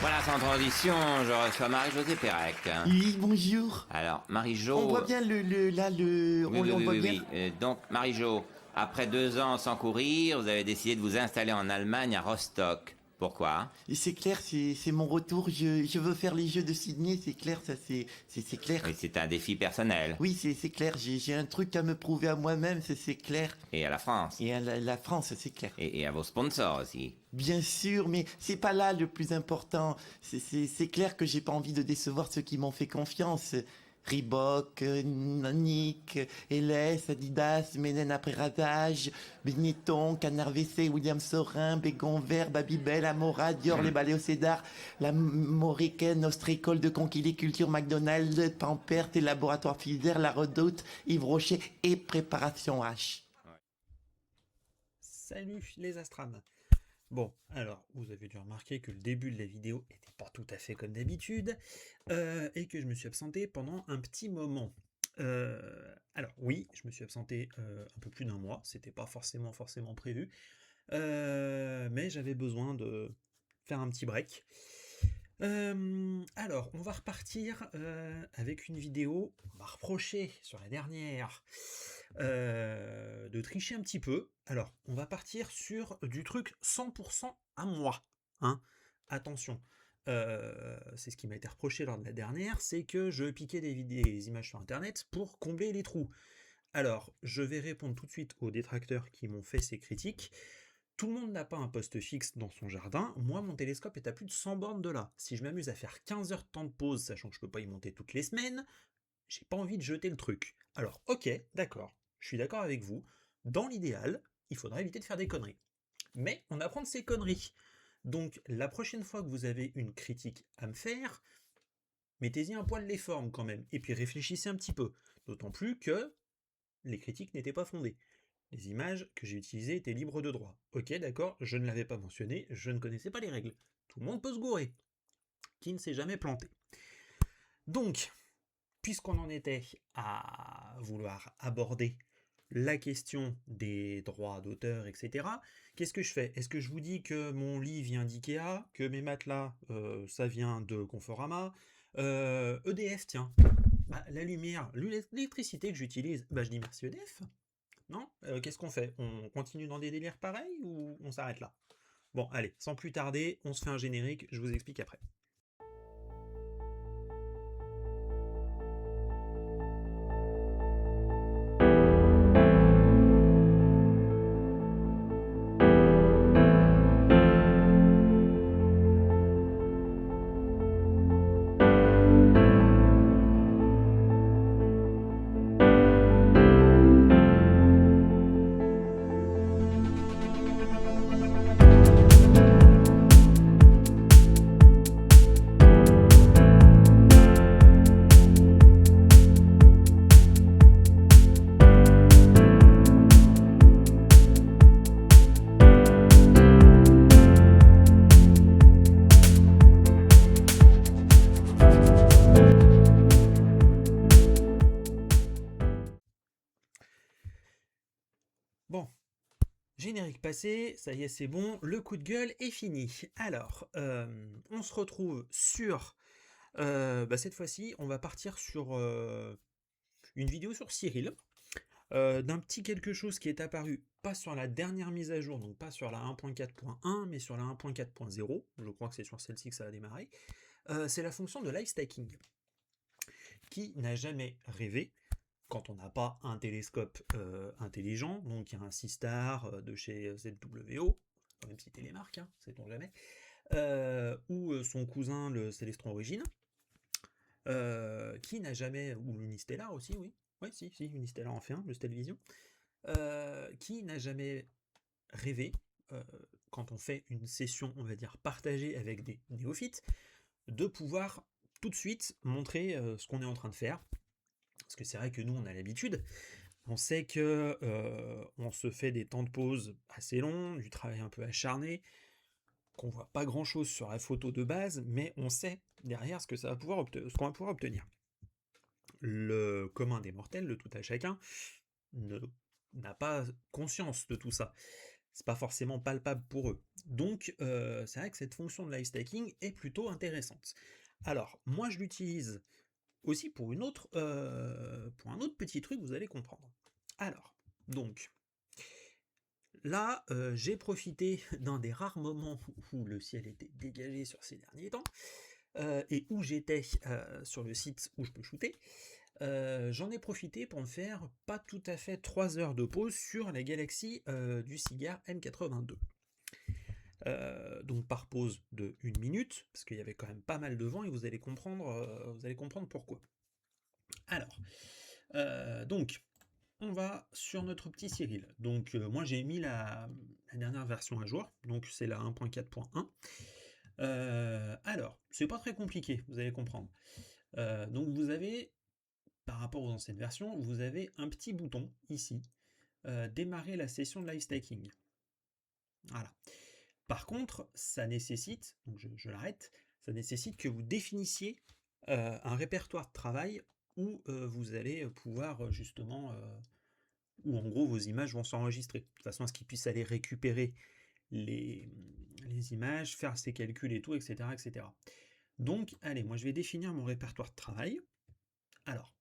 Voilà, sans transition, je reçois Marie-Josée Pérec. Oui, bonjour. Alors, Marie-Jo... On voit bien le Oui, on oui, le oui, voit oui, bien. oui. Donc, Marie-Jo, après 2 ans sans courir, vous avez décidé de vous installer en Allemagne, à Rostock. Pourquoi? Et c'est clair, c'est mon retour. Je veux faire les Jeux de Sydney, c'est clair, ça c'est clair. Oui, c'est un défi personnel. Oui, c'est clair. J'ai un truc à me prouver à moi-même, c'est clair. Et à la France. Et à la France, c'est clair. Et à vos sponsors aussi. Bien sûr, mais c'est pas là le plus important. C'est clair que j'ai pas envie de décevoir ceux qui m'ont fait confiance. Reebok, Nike, LS, Adidas, Menen après Rasage, Benetton, Canard WC, William Sorin, Bégon Vert, Babybel, Amora, Dior, les balais au Cédar, la Moricaine, notre école de conquiliculture, McDonald's, Pampers, et Laboratoire Fizer, La Redoute, Yves Rocher et Préparation H. Salut les astrales. Bon, alors, vous avez dû remarquer que le début de la vidéo était pas tout à fait comme d'habitude, et que je me suis absenté pendant un petit moment. Alors oui, je me suis absenté un peu plus d'un mois, c'était pas forcément prévu, mais j'avais besoin de faire un petit break. Alors, on va repartir avec une vidéo. On m'a reproché sur la dernière de tricher un petit peu. Alors, on va partir sur du truc 100% à moi. Hein. Attention, c'est ce qui m'a été reproché lors de la dernière, c'est que je piquais des images sur Internet pour combler les trous. Alors, je vais répondre tout de suite aux détracteurs qui m'ont fait ces critiques. Tout le monde n'a pas un poste fixe dans son jardin. Moi, mon télescope est à plus de 100 bornes de là. Si je m'amuse à faire 15 heures de temps de pause, sachant que je peux pas y monter toutes les semaines, j'ai pas envie de jeter le truc. Alors, ok, d'accord, je suis d'accord avec vous. Dans l'idéal, il faudrait éviter de faire des conneries. Mais on apprend de ces conneries. Donc, la prochaine fois que vous avez une critique à me faire, mettez-y un poil les formes quand même. Et puis réfléchissez un petit peu. D'autant plus que les critiques n'étaient pas fondées. Les images que j'ai utilisées étaient libres de droit. Ok, d'accord, je ne l'avais pas mentionné, je ne connaissais pas les règles. Tout le monde peut se gourer. Qui ne s'est jamais planté. Donc, puisqu'on en était à vouloir aborder la question des droits d'auteur, etc., qu'est-ce que je fais? Est-ce que je vous dis que mon lit vient d'Ikea, que mes matelas, ça vient de Conforama, EDF, tiens, bah, la lumière, l'électricité que j'utilise, bah, je dis merci EDF. Non? Qu'est-ce qu'on fait? On continue dans des délires pareils ou on s'arrête là? Bon, allez, sans plus tarder, on se fait un générique, je vous explique après. Bon, générique passé, ça y est, c'est bon, le coup de gueule est fini. Alors, on se retrouve sur... cette fois-ci, on va partir sur une vidéo sur Cyril, d'un petit quelque chose qui est apparu, pas sur la dernière mise à jour, donc pas sur la 1.4.1, mais sur la 1.4.0, je crois que c'est sur celle-ci que ça a démarré, c'est la fonction de live stacking. Qui n'a jamais rêvé, quand on n'a pas un télescope intelligent, donc un Seastar de chez ZWO, même citer les marques, hein, sait-on jamais, ou son cousin le Célestron Origine, qui n'a jamais, ou l'Unistellar aussi, oui, si, Unistellar en fait un, le Stelvision, qui n'a jamais rêvé, quand on fait une session, on va dire, partagée avec des néophytes, de pouvoir tout de suite montrer ce qu'on est en train de faire. Parce que c'est vrai que nous, on a l'habitude. On sait que on se fait des temps de pause assez longs, du travail un peu acharné, qu'on voit pas grand-chose sur la photo de base, mais on sait derrière ce qu'on va pouvoir obtenir. Le commun des mortels, le tout à chacun, n'a pas conscience de tout ça. c'est pas forcément palpable pour eux. Donc c'est vrai que cette fonction de live stacking est plutôt intéressante. Alors moi je l'utilise aussi pour pour un autre petit truc, vous allez comprendre. Alors donc là j'ai profité d'un des rares moments où le ciel était dégagé sur ces derniers temps et où j'étais sur le site où je peux shooter. J'en ai profité pour me faire pas tout à fait 3 heures de pause sur la galaxie du cigare M82. Donc par pause de 1 minute, parce qu'il y avait quand même pas mal de vent et vous allez comprendre pourquoi. Alors, donc, on va sur notre petit Cyril. Donc moi j'ai mis la dernière version à jour, donc c'est la 1.4.1. Alors, c'est pas très compliqué, vous allez comprendre. Donc vous avez, par rapport aux anciennes versions, vous avez un petit bouton ici, démarrer la session de live stacking. Voilà. Par contre, ça nécessite, donc je l'arrête, ça nécessite que vous définissiez un répertoire de travail où vous allez pouvoir justement, où en gros vos images vont s'enregistrer, de façon à ce qu'ils puissent aller récupérer les images, faire ses calculs et tout, etc., etc. Donc, allez, moi je vais définir mon répertoire de travail. Alors,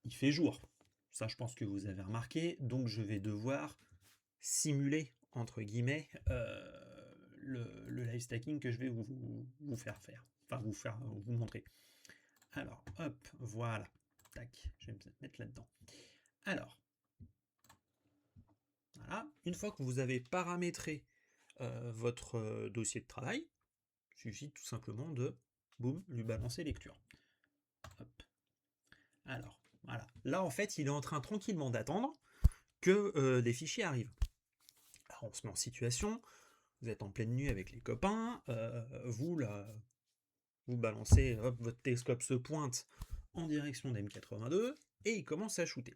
il fait jour, ça je pense que vous avez remarqué, donc je vais devoir simuler, entre guillemets, le live stacking que je vais vous faire, enfin vous montrer. Alors, hop, voilà, tac, je vais me mettre là-dedans. Alors, voilà, une fois que vous avez paramétré votre dossier de travail, il suffit tout simplement de, boum, lui balancer lecture. Hop. Alors, voilà. Là, en fait, il est en train tranquillement d'attendre que des fichiers arrivent. Alors, on se met en situation, vous êtes en pleine nuit avec les copains, vous balancez, hop, votre télescope se pointe en direction d'M82 et il commence à shooter.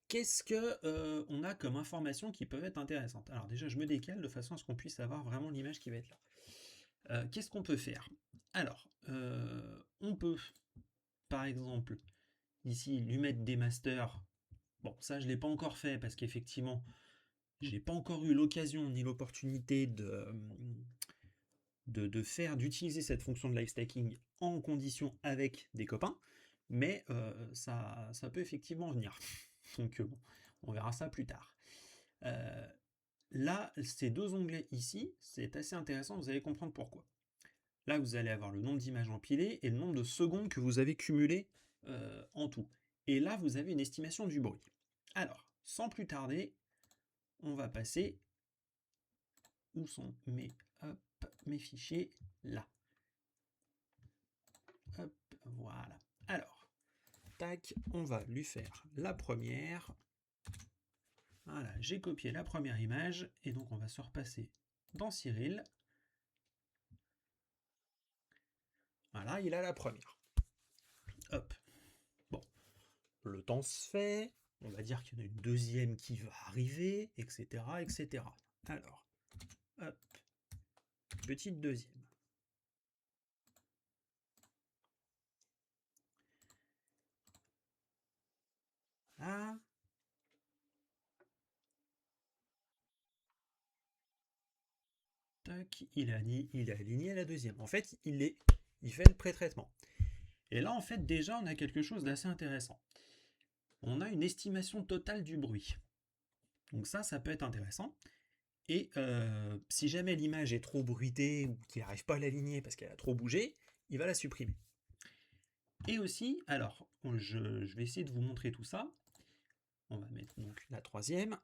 Qu'est-ce que on a comme informations qui peuvent être intéressantes? Alors déjà, je me décale de façon à ce qu'on puisse avoir vraiment l'image qui va être là. Qu'est-ce qu'on peut faire? Alors, on peut, par exemple, ici, lui mettre des masters. Bon, ça, je ne l'ai pas encore fait parce qu'effectivement, j'ai pas encore eu l'occasion ni l'opportunité d'utiliser cette fonction de live stacking en condition avec des copains, mais ça peut effectivement venir. Donc bon, on verra ça plus tard. Là, ces deux onglets ici, c'est assez intéressant, vous allez comprendre pourquoi. Là, vous allez avoir le nombre d'images empilées et le nombre de secondes que vous avez cumulées en tout. Et là, vous avez une estimation du bruit. Alors, sans plus tarder, on va passer... Où sont mes fichiers? Là. Hop, voilà. Alors, tac, on va lui faire la première. Voilà, j'ai copié la première image, et donc on va se repasser dans Cyril. Voilà, il a la première. Hop. Bon, le temps se fait, on va dire qu'il y en a une deuxième qui va arriver, etc., etc. Alors, hop, petite deuxième. Là. Tac, il est aligné à la deuxième. En fait, il fait le pré-traitement. Et là, en fait, déjà, on a quelque chose d'assez intéressant. On a une estimation totale du bruit. Donc ça peut être intéressant. Et si jamais l'image est trop bruitée ou qu'il n'arrive pas à l'aligner parce qu'elle a trop bougé, il va la supprimer. Et aussi, alors, je vais essayer de vous montrer tout ça. On va mettre donc la troisième.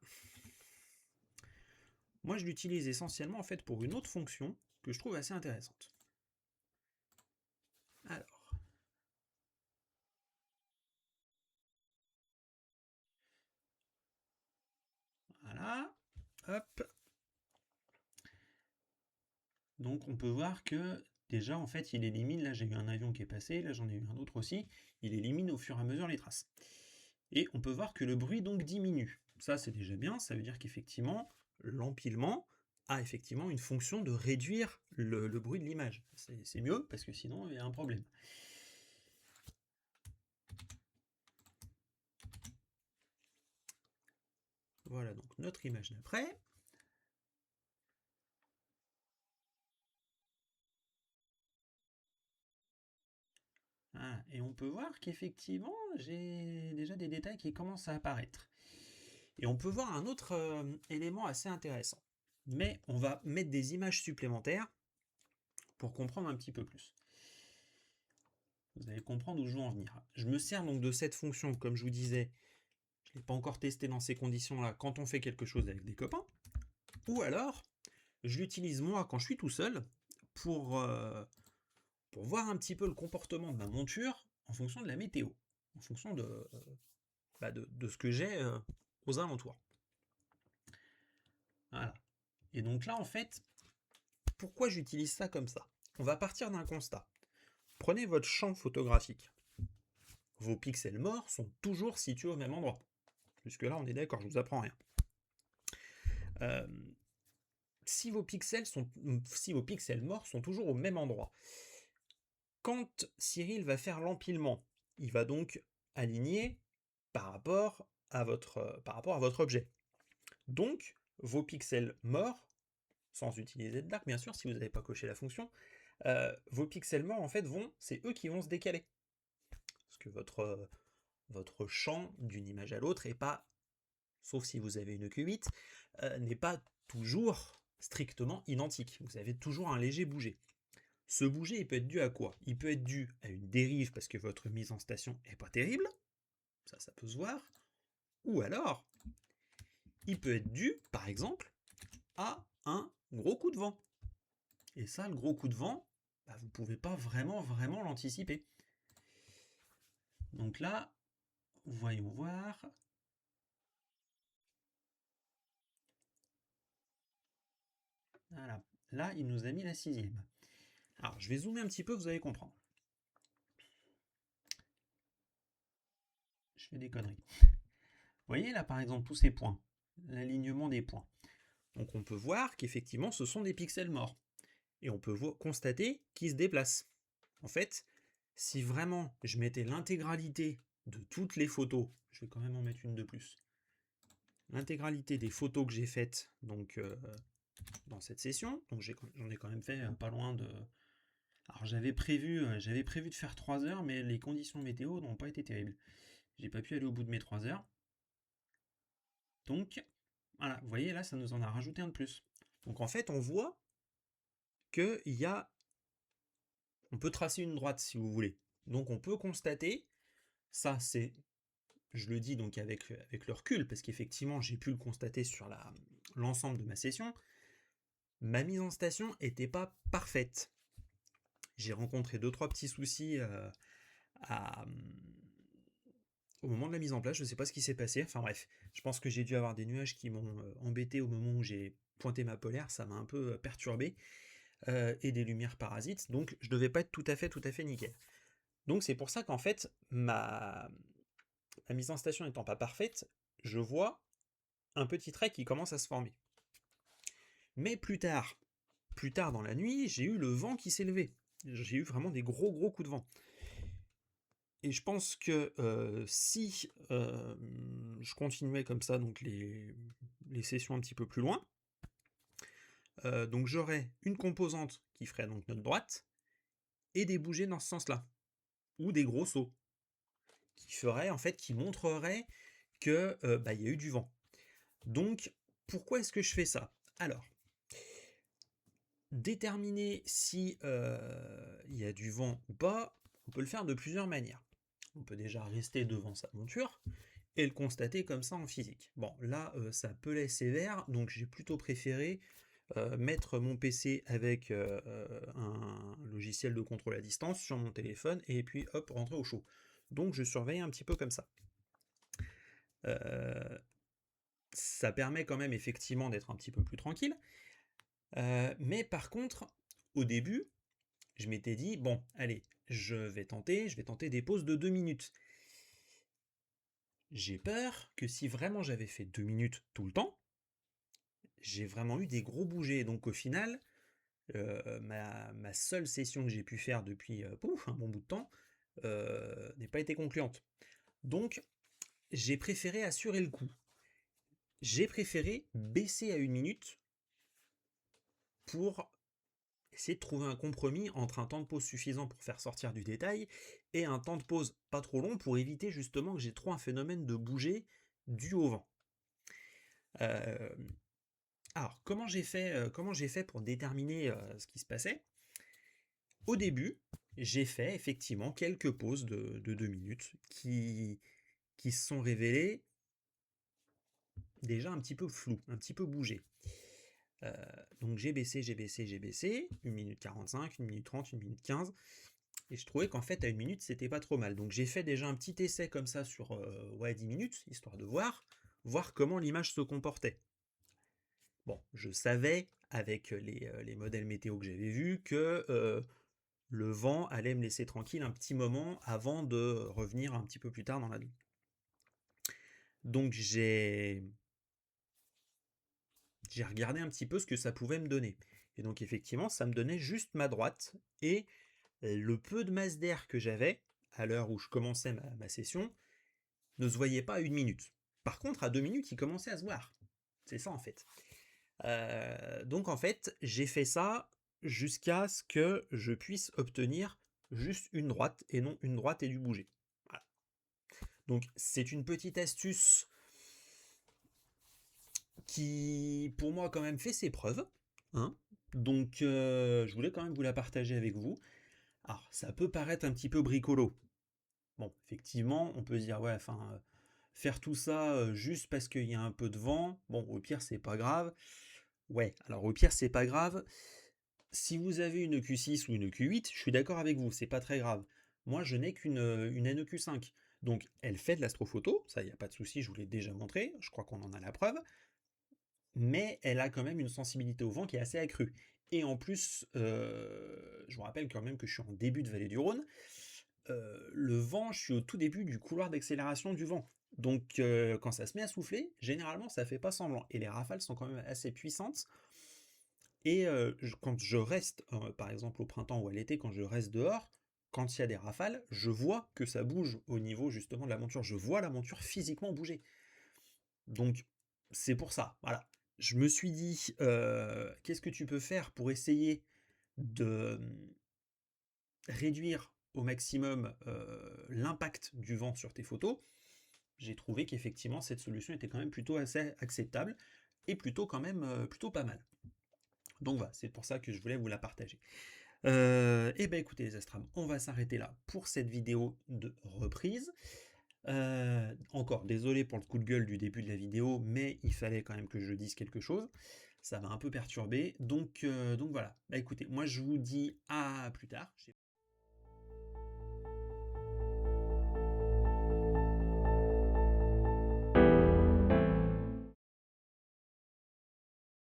Moi, je l'utilise essentiellement en fait pour une autre fonction que je trouve assez intéressante. Alors. Voilà. Hop. Donc on peut voir que déjà en fait il élimine, là j'ai eu un avion qui est passé, là j'en ai eu un autre aussi, il élimine au fur et à mesure les traces. Et on peut voir que le bruit donc diminue. Ça c'est déjà bien, ça veut dire qu'effectivement l'empilement a effectivement une fonction de réduire le bruit de l'image. C'est mieux parce que sinon il y a un problème. Voilà donc notre image d'après. Voilà. Et on peut voir qu'effectivement, j'ai déjà des détails qui commencent à apparaître. Et on peut voir un autre élément assez intéressant. Mais on va mettre des images supplémentaires pour comprendre un petit peu plus. Vous allez comprendre où je veux en venir. Je me sers donc de cette fonction, comme je vous disais, je ne l'ai pas encore testé dans ces conditions-là, quand on fait quelque chose avec des copains. Ou alors, je l'utilise moi quand je suis tout seul pour voir un petit peu le comportement de ma monture en fonction de la météo, en fonction de ce que j'ai aux alentours. Voilà. Et donc là, en fait, pourquoi j'utilise ça comme ça? On va partir d'un constat. Prenez votre champ photographique. Vos pixels morts sont toujours situés au même endroit. Jusque-là, on est d'accord, je vous apprends rien. Si vos pixels morts sont toujours au même endroit, quand Cyril va faire l'empilement, il va donc aligner par rapport à votre objet. Donc, vos pixels morts, sans utiliser de dark bien sûr, si vous n'avez pas coché la fonction, vos pixels morts, en fait, c'est eux qui vont se décaler. Parce que votre champ d'une image à l'autre est pas, sauf si vous avez une Q8, n'est pas toujours strictement identique. Vous avez toujours un léger bouger. Ce bouger, il peut être dû à quoi? Il peut être dû à une dérive parce que votre mise en station est pas terrible, ça peut se voir, ou alors, il peut être dû, par exemple, à un gros coup de vent. Et ça, le gros coup de vent, vous ne pouvez pas vraiment l'anticiper. Donc là, voyons voir. Voilà. Là, il nous a mis la 6e. Alors, je vais zoomer un petit peu, vous allez comprendre. Je fais des conneries. Vous voyez là, par exemple, tous ces points. L'alignement des points. Donc, on peut voir qu'effectivement, ce sont des pixels morts. Et on peut constater qu'ils se déplacent. En fait, si vraiment je mettais l'intégralité de toutes les photos, je vais quand même en mettre une de plus, l'intégralité des photos que j'ai faites donc, dans cette session, donc j'en ai quand même fait pas loin de... Alors j'avais prévu de faire 3 heures, mais les conditions météo n'ont pas été terribles. J'ai pas pu aller au bout de mes 3 heures. Donc, voilà, vous voyez là, ça nous en a rajouté un de plus. Donc en fait, on voit qu'il y a... On peut tracer une droite si vous voulez. Donc on peut constater, ça c'est... Je le dis donc avec le recul, parce qu'effectivement j'ai pu le constater sur l'ensemble de ma session, ma mise en station n'était pas parfaite. J'ai rencontré 2-3 petits soucis au moment de la mise en place, je ne sais pas ce qui s'est passé, enfin bref, je pense que j'ai dû avoir des nuages qui m'ont embêté au moment où j'ai pointé ma polaire, ça m'a un peu perturbé, et des lumières parasites, donc je ne devais pas être tout à fait nickel. Donc c'est pour ça qu'en fait, ma mise en station n'étant pas parfaite, je vois un petit trait qui commence à se former. Mais plus tard dans la nuit, j'ai eu le vent qui s'est levé. J'ai eu vraiment des gros coups de vent. Et je pense que si je continuais comme ça, donc les sessions un petit peu plus loin, donc j'aurais une composante qui ferait donc notre droite, et des bougées dans ce sens-là, ou des gros sauts, qui montreraient que il y a eu du vent. Donc, pourquoi est-ce que je fais ça? Alors, déterminer si il y a du vent ou pas, on peut le faire de plusieurs manières. On peut déjà rester devant sa monture et le constater comme ça en physique. Bon, là, ça peut l'être sévère, donc j'ai plutôt préféré mettre mon PC avec un logiciel de contrôle à distance sur mon téléphone et puis hop, rentrer au chaud. Donc je surveille un petit peu comme ça. Ça permet quand même effectivement d'être un petit peu plus tranquille. Mais par contre, au début, je m'étais dit, bon, allez, je vais tenter des pauses de 2 minutes. J'ai peur que si vraiment j'avais fait 2 minutes tout le temps, j'ai vraiment eu des gros bougés. Donc au final, ma seule session que j'ai pu faire depuis un bon bout de temps n'est pas été concluante. Donc j'ai préféré assurer le coup. j'ai préféré baisser à 1 minute pour essayer de trouver un compromis entre un temps de pause suffisant pour faire sortir du détail et un temps de pause pas trop long pour éviter justement que j'ai trop un phénomène de bouger dû au vent. Euh, alors, comment j'ai fait pour déterminer ce qui se passait? Au début, j'ai fait effectivement quelques pauses de 2 minutes qui se sont révélées déjà un petit peu floues, un petit peu bougées. Donc j'ai baissé, 1 minute 45, 1 minute 30, 1 minute 15, et je trouvais qu'en fait à 1 minute c'était pas trop mal. Donc j'ai fait déjà un petit essai comme ça sur 10 minutes, histoire de voir comment l'image se comportait. Bon, je savais avec les modèles météo que j'avais vus que le vent allait me laisser tranquille un petit moment avant de revenir un petit peu plus tard dans la nuit. Donc j'ai regardé un petit peu ce que ça pouvait me donner. Et donc effectivement, ça me donnait juste ma droite, et le peu de masse d'air que j'avais, à l'heure où je commençais ma session, ne se voyait pas à 1 minute. Par contre, à 2 minutes, il commençait à se voir. C'est ça en fait. Donc en fait, j'ai fait ça jusqu'à ce que je puisse obtenir juste une droite, et non une droite et du bouger. Voilà. Donc c'est une petite astuce qui, pour moi, quand même fait ses preuves. Hein. Donc je voulais quand même vous la partager avec vous. Alors, ça peut paraître un petit peu bricolo. Bon, effectivement, on peut se dire, ouais, enfin, faire tout ça juste parce qu'il y a un peu de vent, bon, au pire, c'est pas grave. Ouais, alors au pire, c'est pas grave. Si vous avez une EQ6 ou une EQ8, je suis d'accord avec vous, c'est pas très grave. Moi, je n'ai qu'une NEQ5. Donc, elle fait de l'astrophoto, ça, il n'y a pas de souci, je vous l'ai déjà montré, je crois qu'on en a la preuve. Mais elle a quand même une sensibilité au vent qui est assez accrue. Et en plus, je vous rappelle quand même que je suis en début de vallée du Rhône. Le vent, je suis au tout début du couloir d'accélération du vent. Donc quand ça se met à souffler, généralement ça fait pas semblant. Et les rafales sont quand même assez puissantes. Et quand je reste, par exemple au printemps ou à l'été, quand je reste dehors, quand il y a des rafales, je vois que ça bouge au niveau justement de la monture. Je vois la monture physiquement bouger. Donc c'est pour ça, voilà. Je me suis dit, qu'est-ce que tu peux faire pour essayer de réduire au maximum l'impact du vent sur tes photos? J'ai trouvé qu'effectivement cette solution était quand même plutôt assez acceptable et plutôt quand même plutôt pas mal. Donc voilà, c'est pour ça que je voulais vous la partager. Et ben écoutez les Astrams, on va s'arrêter là pour cette vidéo de reprise. Encore désolé pour le coup de gueule du début de la vidéo, mais il fallait quand même que je dise quelque chose. Ça m'a un peu perturbé, donc voilà. Bah écoutez, moi je vous dis à plus tard.